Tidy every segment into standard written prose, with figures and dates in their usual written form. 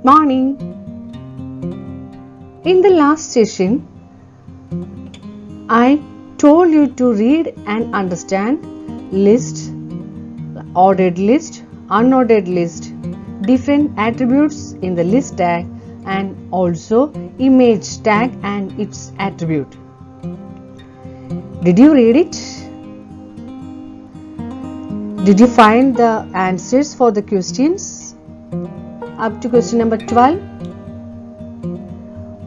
morning. In the last session, I told you to read and understand list, ordered list, unordered list, different attributes in the list tag, and also image tag and its attribute. Did you read it? Did you find the answers for the questions up to question number 12?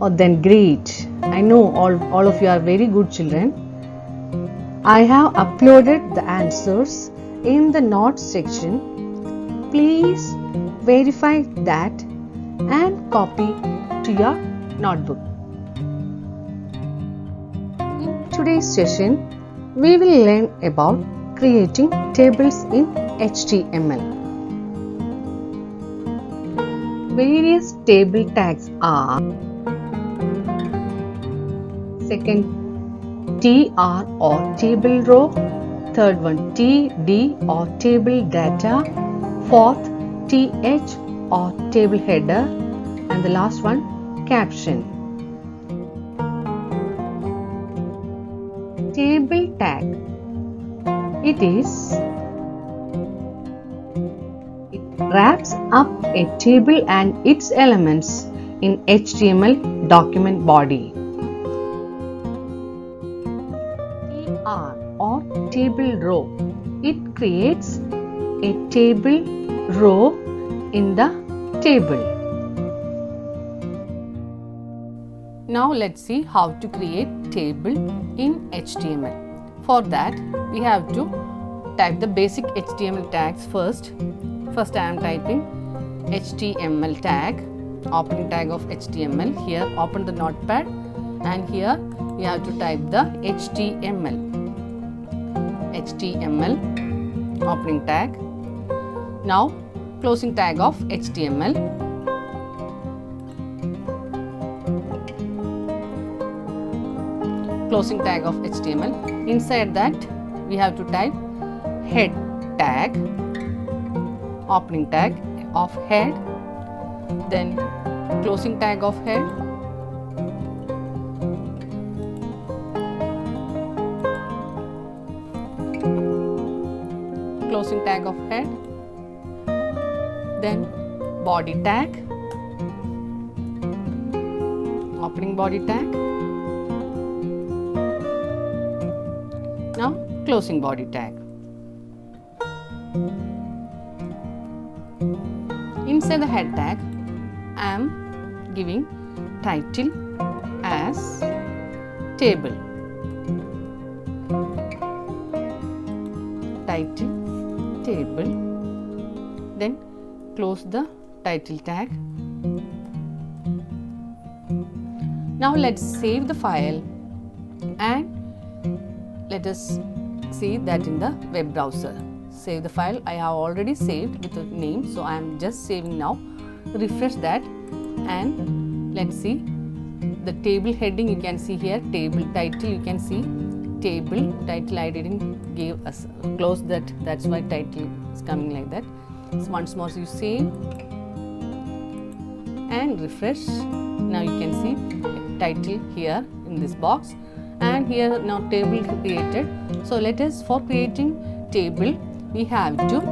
Oh, then great. I know all of you are very good children. I have uploaded the answers in the notes section. Please verify that and copy to your notebook. In today's session, we will learn about creating tables in HTML. Various table tags are second TR or table row, third one TD or table data, fourth TH or table header, and the last one caption. Table tag. It wraps up a table and its elements in HTML document body. TR or table row. It creates a table row in the table. Now let's see how to create table in HTML. For that, we have to type the basic HTML tags first. First I am typing HTML tag, opening tag of HTML. Here open the notepad and here we have to type the HTML opening tag. Now closing tag of HTML. Closing tag of HTML. Inside that we have to type head tag, opening tag of head, then closing tag of head, closing tag of head, then body tag, opening body tag. Now closing body tag. Inside the head tag, I am giving title as table. Title table. Then close the title tag. Now let's save the file and let us see that in the web browser. Save the file. I have already saved with the name, so I am just saving now. Refresh that and let's see the table heading. You can see here table title. You can see table title. I didn't give us close that. That's why title is coming like that. So once more you save and refresh. Now you can see title here in this box. And here now table created. So let us, for creating table, we have to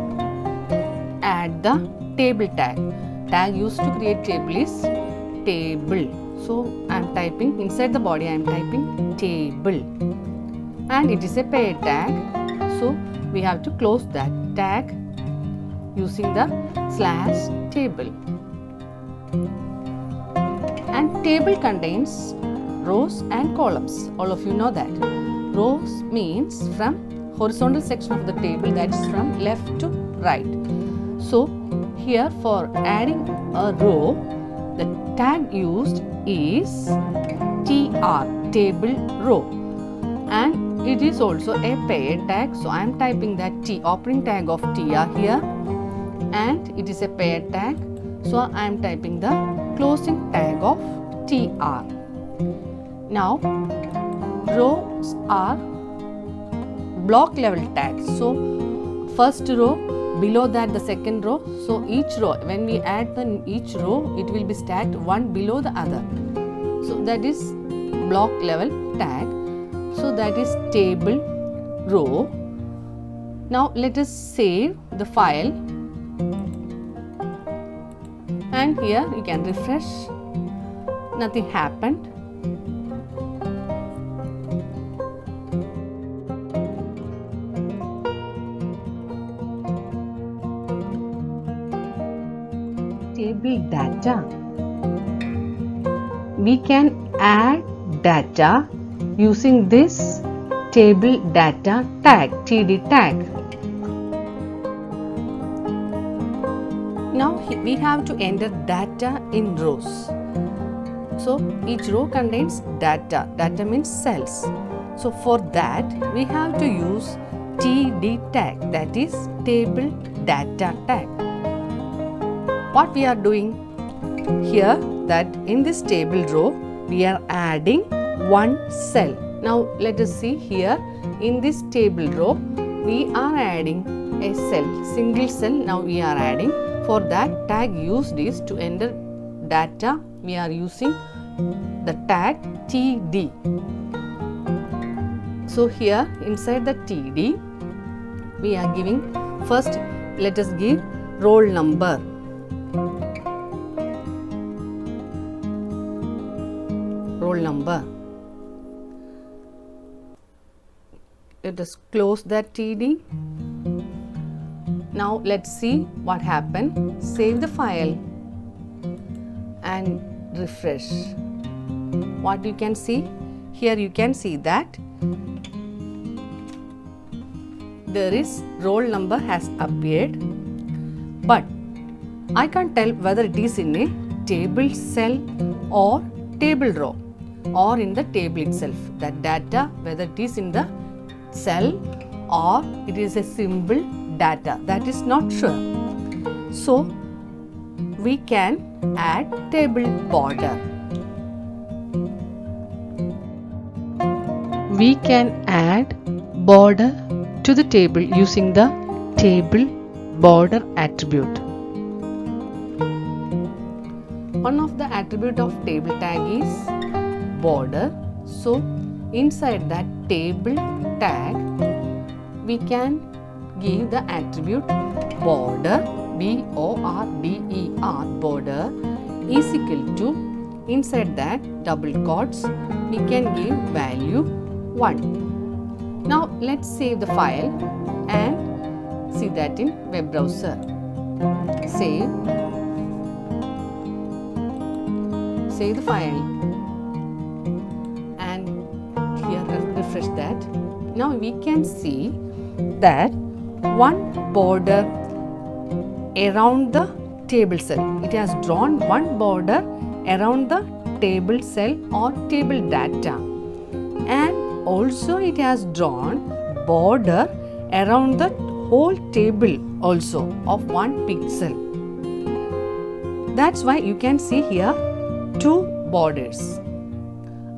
add the table tag. Tag used to create table is table. So I am typing inside the body, I am typing table, and it is a paired tag. So we have to close that tag using the /table. And table contains rows and columns. All of you know that. Rows means from horizontal section of the table, that is from left to right. So here for adding a row, the tag used is TR, table row, and it is also a paired tag. So I am typing that T, opening tag of TR here, and it is a paired tag. So I am typing the closing tag of TR. Now rows are block level tags. So first row below that the second row. So each row, when we add each row, it will be stacked one below the other. So that is block level tag. So that is table row. Now let us save the file, and here you can refresh. Nothing happened. Table data. We can add data using this table data tag, TD tag. Now we have to enter data in rows. So each row contains data. Data means cells. So for that we have to use TD tag, that is table data tag. What we are doing here, that in this table row we are adding one cell. Now let us see here, in this table row we are adding a cell, single cell. Now we are adding. For that, tag used is to enter data. We are using the tag TD. So here inside the TD we are giving, first let us give roll number. Roll number. Let us close that TD. Now let's see what happened. Save the file and refresh. What you can see here, you can see that there is roll number has appeared, but I can't tell whether it is in a table cell or table row or in the table itself. That data, whether it is in the cell or it is a symbol data, that is not sure. So we can add table border. We can add border to the table using the table border attribute. One of the attribute of table tag is border. So inside that table tag we can give the attribute border, B-O-R-D-E-R, border is equal to, inside that double quotes we can give value 1. Now let's save the file and see that in web browser. Save the file and here refresh that. Now we can see that one border around the table cell. It has drawn one border around the table cell or table data, and also it has drawn border around the whole table also of 1 pixel. That's why you can see here 2 borders.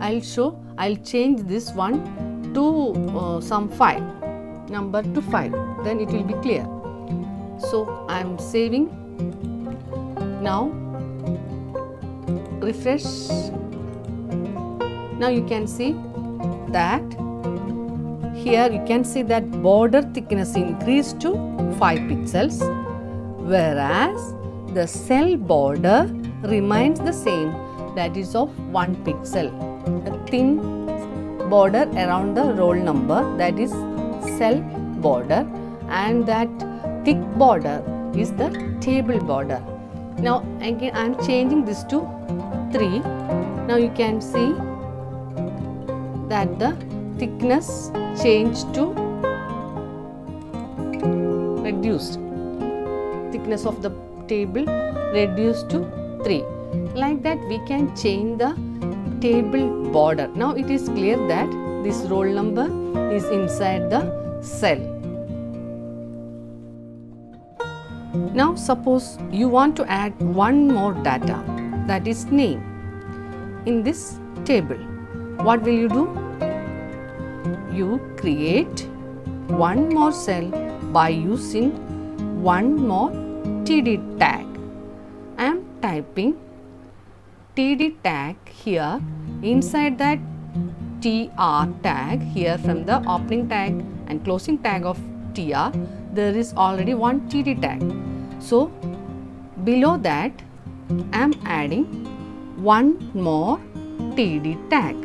I'll change this one to some 5, number to 5, then it will be clear. So I am saving. Now refresh. Now you can see that here you can see that border thickness increased to 5 pixels, whereas the cell border remains the same, that is of 1 pixel. A thin border around the roll number, that is cell border, and that thick border is the table border. Now again I am changing this to 3. Now you can see that the thickness changed to reduced. Thickness of the table reduced to 3. Like that we can change the table border. Now it is clear that this roll number is inside the cell. Now suppose you want to add one more data, that is name, in this table. What will you do? You create one more cell by using one more TD tag. I am typing TD tag here. Inside that TR tag, here from the opening tag and closing tag of TR, there is already one TD tag. So below that I am adding one more TD tag.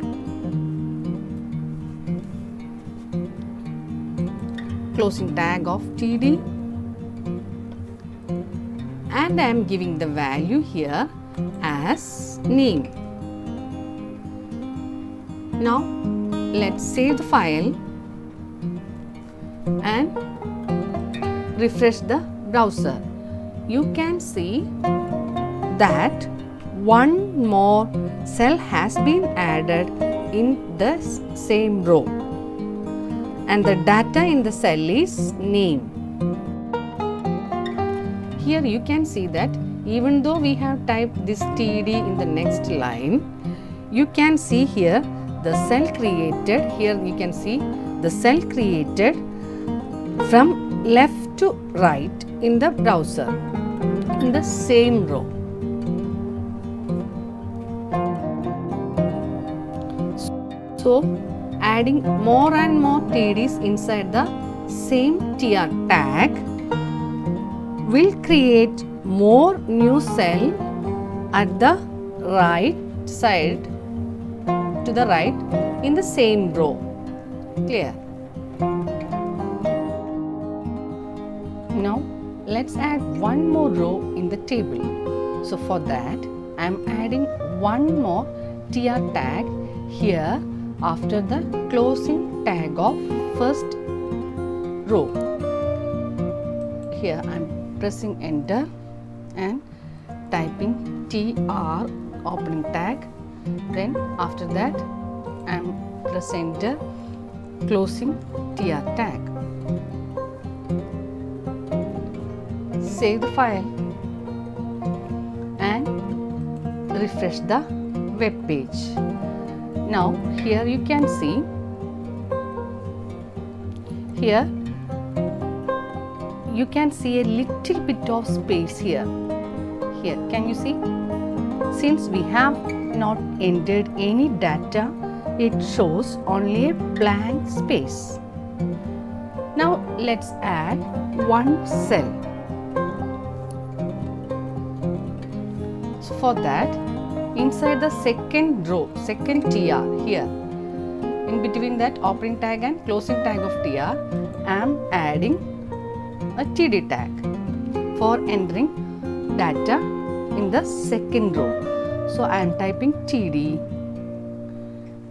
Closing tag of TD, and I am giving the value here as name. Now let's save the file and refresh the browser. You can see that one more cell has been added in the same row, and the data in the cell is name. Here you can see that even though we have typed this TD in the next line, you can see here the cell created. Here you can see the cell created from left to right in the browser in the same row. So adding more and more TDs inside the same TR tag will create more new cell at the right side, to the right in the same row. Clear? Now let's add one more row in the table. So for that I am adding one more TR tag here after the closing tag of first row. Here I am pressing enter and typing TR opening tag. Then after that I am press enter, closing TR tag. Save the file and refresh the web page. Now here you can see, here you can see a little bit of space here. Here can you see? Since we have not entered any data, it shows only a blank space. Now let's add one cell. So for that, inside the second row, second TR here, in between that opening tag and closing tag of TR, I am adding a TD tag for entering data in the second row. So I am typing TD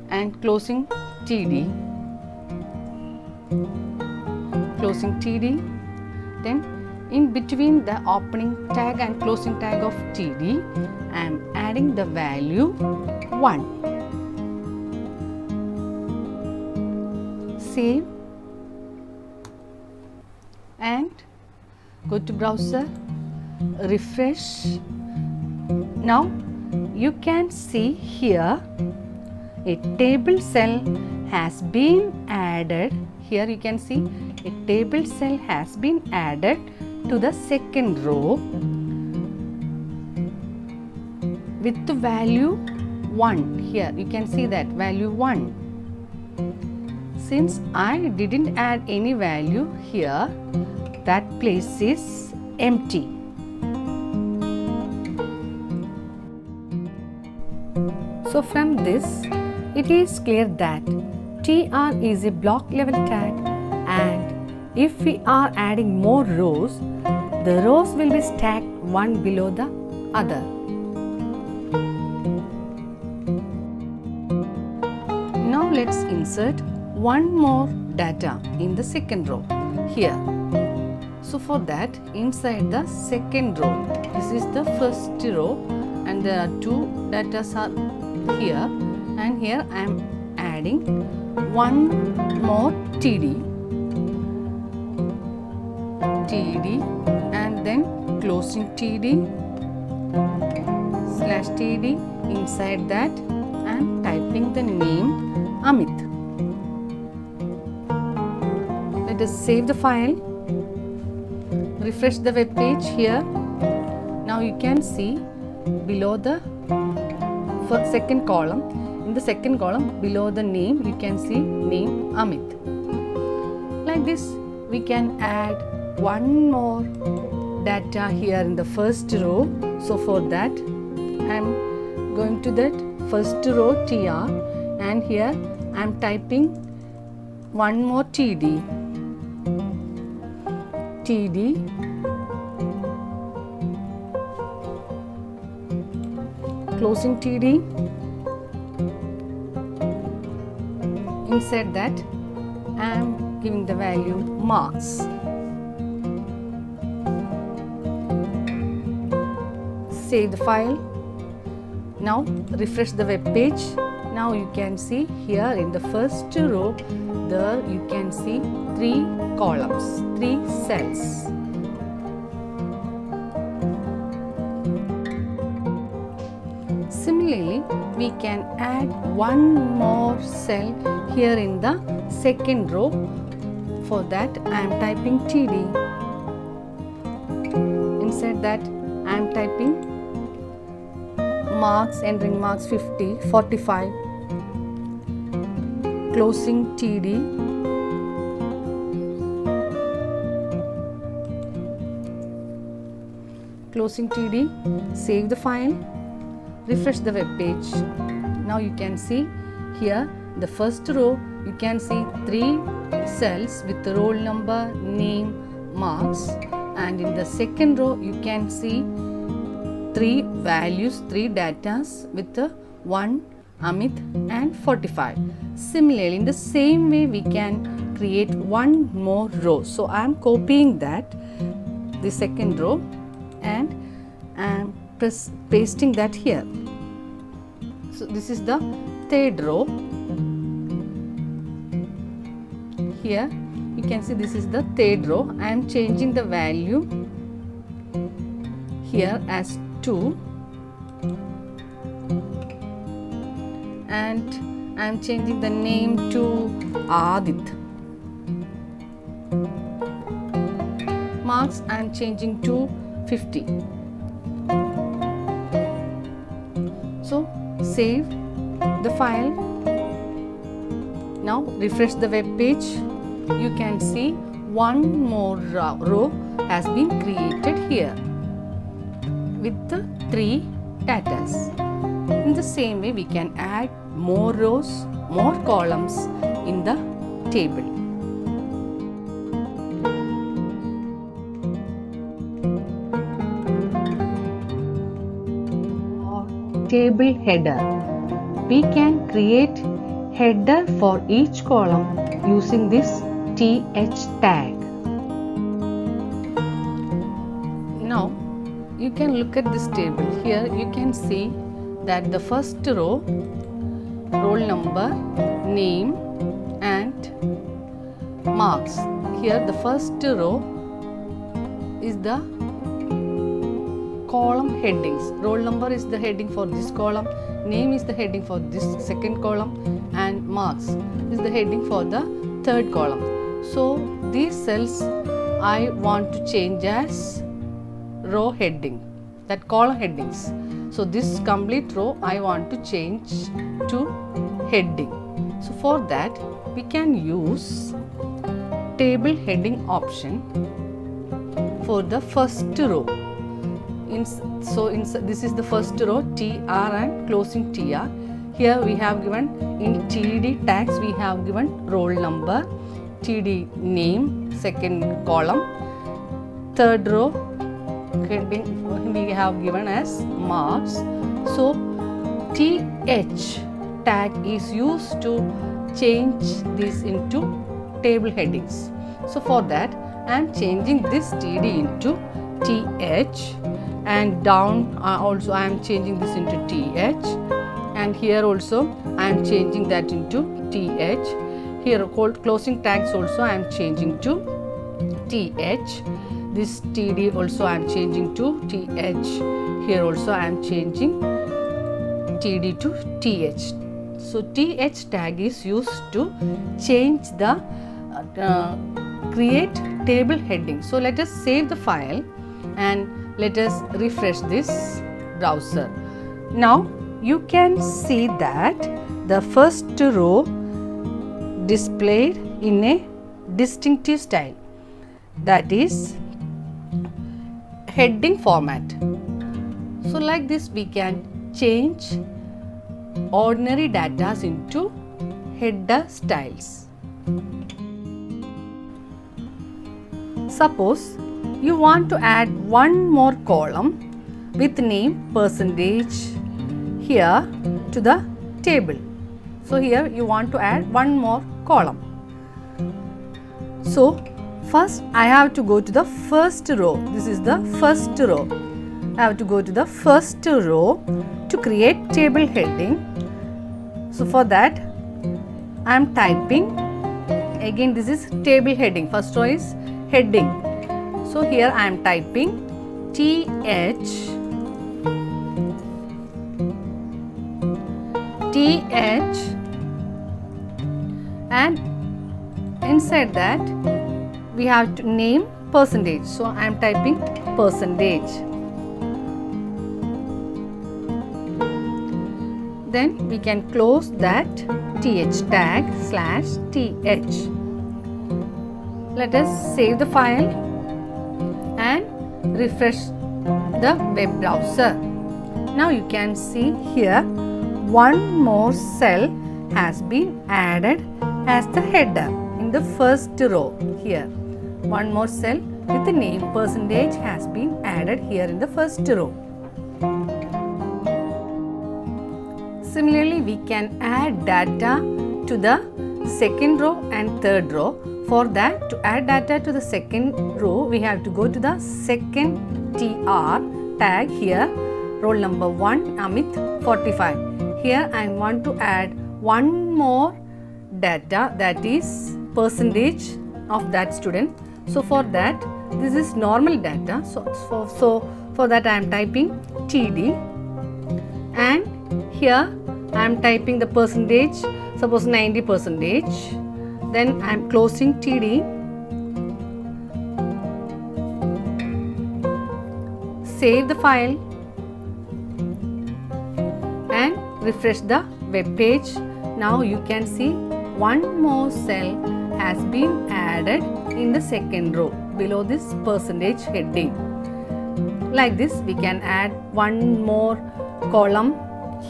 and closing TD, closing TD. Then in between the opening tag and closing tag of TD, I am adding the value 1. Save and go to browser, refresh. Now you can see here a table cell has been added. Here you can see a table cell has been added to the second row with the value 1. Here you can see that value 1. Since I didn't add any value here, that place is empty. So from this, it is clear that TR is a block level tag, and if we are adding more rows, the rows will be stacked one below the other. Now let's insert one more data in the second row here. So for that, inside the second row, this is the first row and there are two data are here, and here I am adding one more TD and then closing TD slash TD. Inside that I am typing the name Amit. Let us save the file refresh the web page here. Now you can see below the second column, in the second column below the name, you can see name Amit. Like this, we can add one more data here in the first row. So for that, I am going to that first row TR, and here I am typing one more TD, closing TD. Inside that, I am giving the value marks. Save the file. Now refresh the web page. Now you can see here in the first row, there you can see 3 columns, 3 cells. Similarly, we can add one more cell here in the second row. For that, I am typing TD. Inside that, I am typing marks, entering marks 50, 45, closing TD, save the file, refresh the web page. Now you can see here the first row, you can see 3 cells with the roll number, name, marks, and in the second row you can see 3 values, 3 datas with the 1 Amit and 45. Similarly, in the same way we can create one more row. So I am copying that, the second row, and I am pasting that here. So this is the third row. Here you can see this is the third row. I am changing the value here as 2, and I am changing the name to Adit. Marks I am changing to 50. So save the file. Now refresh the web page. You can see one more row has been created here with the 3 datas. In the same way, we can add more rows, more columns in the table. Table header. We can create header for each column using this TH tag. Now you can look at this table. Here you can see that the first row, roll number, name and marks. Here the first row is the column headings. Roll number is the heading for this column, name is the heading for this second column, and marks is the heading for the third column. So these cells I want to change as row heading, that column headings. So this complete row I want to change to heading. So for that we can use table heading option for the first row. This is the first row, TR and closing TR. Here we have given in TD tags, we have given roll number, TD name, second column, third row heading we have given as marks. So TH tag is used to change this into table headings. So for that I am changing this TD into TH, and down also I am changing this into TH, and here also I am changing that into TH. Here closing tags also I am changing to TH. This TD also I am changing to TH. Here also I am changing TD to TH. So TH tag is used to change the create table heading. So let us save the file and let us refresh this browser. Now you can see that the first row displayed in a distinctive style, that is heading format. So like this we can change ordinary data into header styles. Suppose you want to add one more column with name percentage here to the table. So here you want to add one more column. So first I have to go to the first row. This is the first row. I have to go to the first row to create table heading. So for that I am typing, again this is table heading, first row is heading. So here I am typing TH and inside that we have to name percentage. So I am typing percentage. Then we can close that th tag /th. Let us save the file and refresh the web browser. Now you can see here one more cell has been added as the header in the first row. Here one more cell with the name percentage has been added here in the first row. Similarly, we can add data to the second row and third row. For that, to add data to the second row, we have to go to the second TR tag here, roll number 1 Amit 45. Here I want to add one more data, that is percentage of that student. So for that, this is normal data. So for that I am typing TD, and here I am typing the percentage, suppose 90%. Then I am closing TD, save the file and refresh the web page. Now you can see one more cell has been added in the second row below this percentage heading. Like this we can add one more column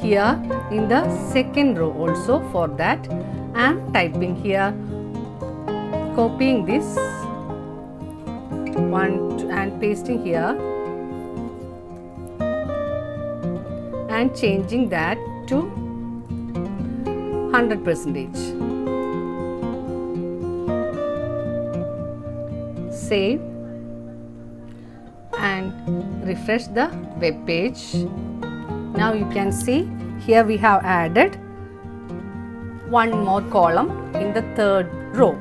here in the second row also. For that I am typing here, copying this one and pasting here and changing that to 100%. Save and refresh the web page. Now you can see here we have added one more column in the third row.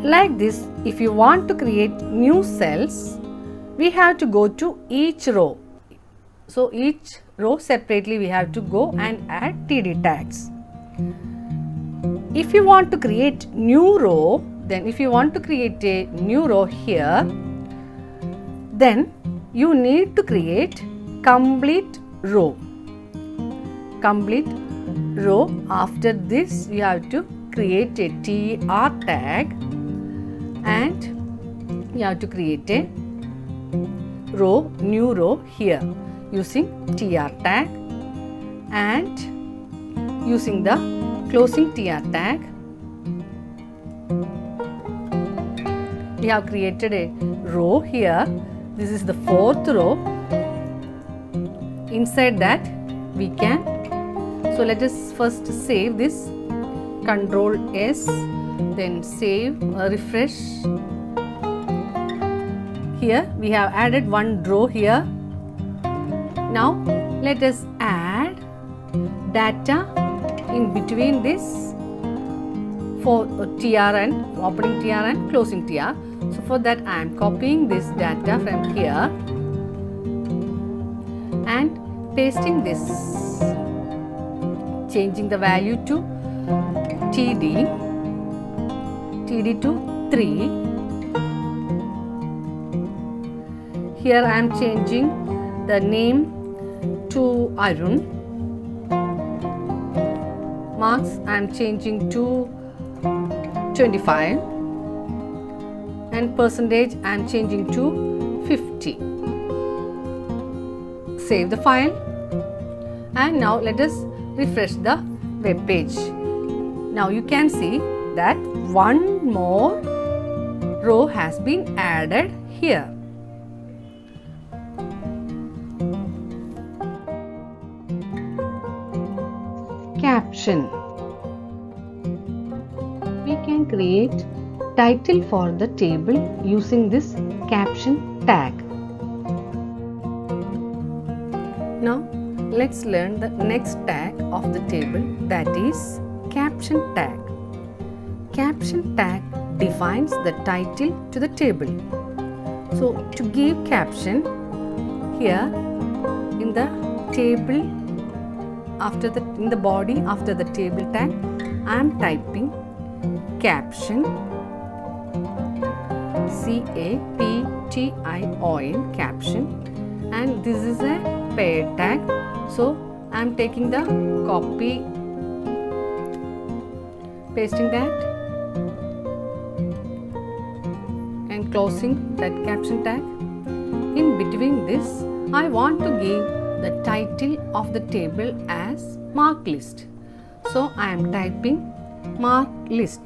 Like this, if you want to create new cells, we have to go to each row. So each row separately we have to go and add TD tags. If you want to create new row, then if you want to create a new row here, then you need to create complete row. Complete row. After this you have to create a TR tag and you have to create a row, new row here using TR tag and using the closing TR tag. We have created a row here. This is the fourth row. Inside that we can, so let us first save this, Ctrl S, then save, refresh. Here we have added one row here. Now let us add data in between this for TR and opening TR and closing TR. So for that I am copying this data from here and pasting this, changing the value to TD TD to 3. Here I am changing the name to Arun. Marks I am changing to 25 and percentage I am changing to 50. Save the file and now let us refresh the web page. Now you can see that one more row has been added here. Caption. We can create title for the table using this caption tag. Now let's learn the next tag of the table, that is caption tag. Caption tag defines the title to the table. So to give caption, here in the table in the body after the table tag I am typing caption, CAPTION, caption, and this is a pair tag. So I am taking the copy, pasting that and closing that caption tag. In between this I want to give the title of the table as mark list. So I am typing mark list.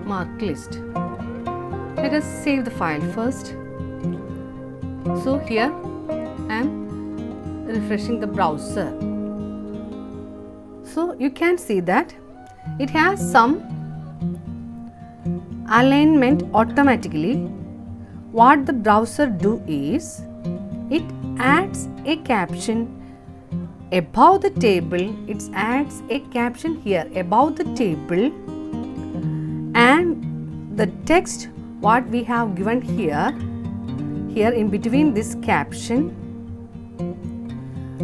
Mark list. Let us save the file first. So here I am refreshing the browser. So you can see that it has some alignment automatically. What the browser do is, it adds a caption above the table. It adds a caption here above the table, and the text what we have given here in between this caption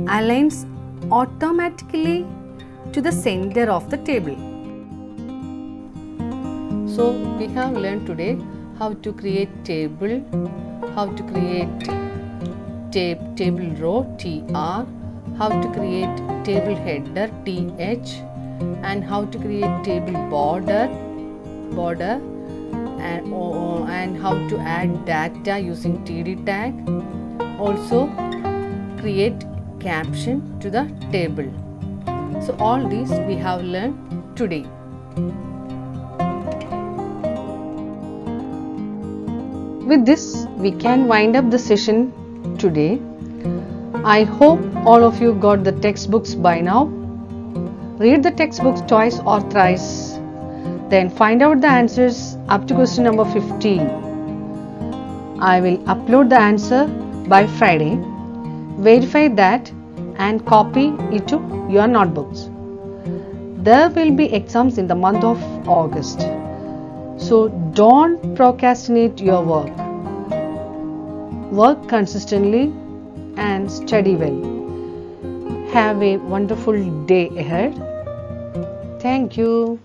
aligns automatically to the center of the table. So we have learned today how to create table, how to create table row TR, how to create table header TH, and how to create table border and how to add data using TD tag. Also create caption to the table. So all these we have learned today. With this, we can wind up the session today. I hope all of you got the textbooks by now. Read the textbooks twice or thrice. Then find out the answers up to question number 15. I will upload the answer by Friday. Verify that and copy it to your notebooks. There will be exams in the month of August. So don't procrastinate your work. Work consistently and study well. Have a wonderful day ahead. Thank you.